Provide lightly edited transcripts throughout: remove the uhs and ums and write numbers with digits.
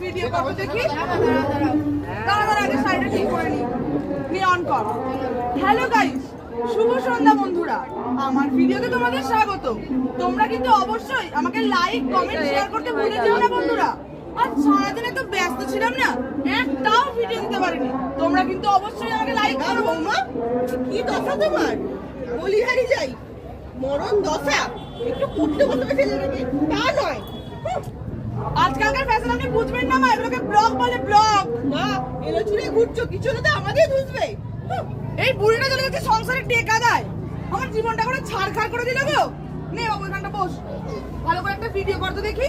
Video করতে দেখি। দাঁড়া আগে সাইডে ঠিক করে নি। অন কর। হ্যালো গাইস, শুভ সন্ধ্যা বন্ধুরা। আমার ভিডিওতে তোমাদের স্বাগত। তোমরা কিন্তু অবশ্যই আমাকে লাইক, কমেন্ট, শেয়ার করতে ভুলে যেও না বন্ধুরা। আর সারাদিন এত ব্যস্ত ছিলাম না, একটাও ভিডিও দিতে পারিনি। তোমরা কিন্তু অবশ্যই আমাকে লাইক করো। বৌমা, কি দশা তোমার? বলিহারি যাই, মরণ দশা। একটু পড়তে বসবে ছেলেটাকে, তা নয়। আজকালকার ফ্যাশন আপনি বুঝবেন না মা, এগুলোকে ব্লগ বলে, ব্লগ। মা, এলো চুড়ে ঘুরছো, কিছু না তো আমাদের বুঝবে। এই বুড়িটা চলে গেছে সংসারে টেকা দেয়, আমার জীবনটা করে ছাড়খাড় করে দিল গো। নে বাবু, এখানটা বস, ভালো করে একটা ভিডিও করতে দেখি।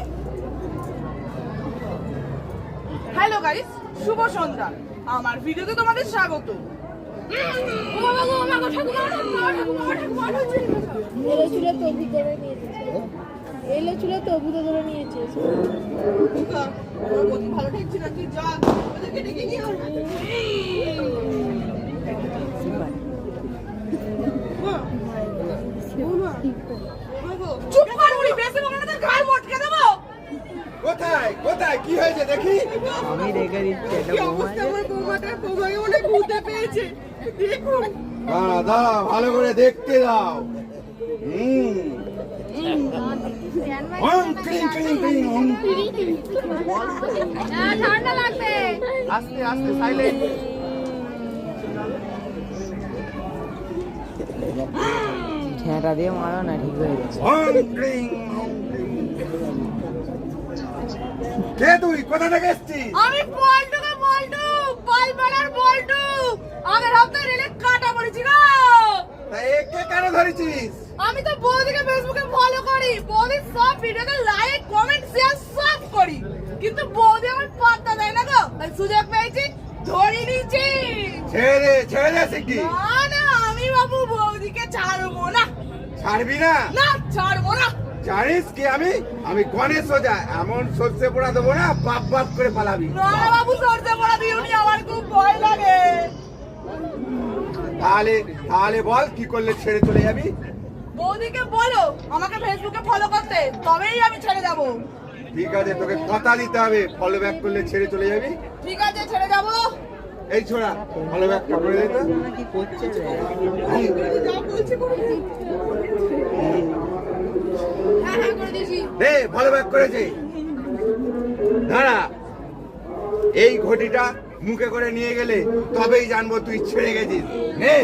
হ্যালো গাইস, শুভ সন্ধ্যা। আমার ভিডিওতে তোমাদের স্বাগত। এলো চুলে তবু তো ধরে নিয়েছে। ভালো ঠেকছি না, তুই যা, ওদেরকে ডেকে নিয়ে আয়। চুপ কর বুড়ি, বেশি বলে না তো গাল মটকে দেবো। কোথায় কোথায় কি হয়েছে দেখি? আমি রেখে দিচ্ছি এটা কি অবস্থা আমার বৌমাটা, বৌমাকে মনে ঘুরতে পেয়েছে। দেখুন দাঁড়া দাঁড়া, ভালো করে দেখতে দাও। ঠান্ডা লাগবে। আস্তে আস্তে, সাইলেন্ট। ছেঁটা দিয়ে মারো না, ঠিক হয়ে যাবে। কে তুই? কোথা থেকে এসছিস? আমি বল্টুকে বল্টু, পালপাড়ার বল্টু। আগের সপ্তাহে রেলে কাটা পড়েছি গো। তা একে কেন ধরেছিস? আমি তো বৌদিকে ফেসবুকে ফলো করি, বৌদির সব ভিডিওতে লাইক, কমেন্ট, শেয়ার সব করি, কিন্তু বৌদি আমার পাত্তা দেয় না গো। তাই সুযোগ পেয়েছি, ধরে নিয়েছি। ছেড়ে ছেড়ে শিখি। না না, আমি বাবু বৌদিকে ছাড়বো না। ছাড়বি না? না, ছাড়বো না। জানিস কি আমি গণেশ সোজা, এমন সর্ষে পোড়া দেবো না, বাপ বাপ করে পালাবি। না বাবু, সরতে পড়া দিওনি, আমার খুব ভয় লাগে। তাহলে তাহলে বল কি করলে ছেড়ে চলে যাবি? বৌদিকে বলো আমাকে ফেসবুকে ফলো করতে, তবেই আমি ছেড়ে যাব। ঠিক আছে, তোকে কথা দিতে হবে, ফলো ব্যাক করলে ছেড়ে চলে যাবি। ঠিক আছে, ছেড়ে যাব। এই ছোড়া, ফলো ব্যাক করে দে তো। কি করছে রে? যা বলছি করে দে। হ্যাঁ হ্যাঁ, করে দিয়েছি। দে, ফলো ব্যাক করেছে। দাঁড়া, এই ঘটিটা মুখে করে নিয়ে গেলে তবেই জানবো তুই ছেড়ে গেছিস। নে।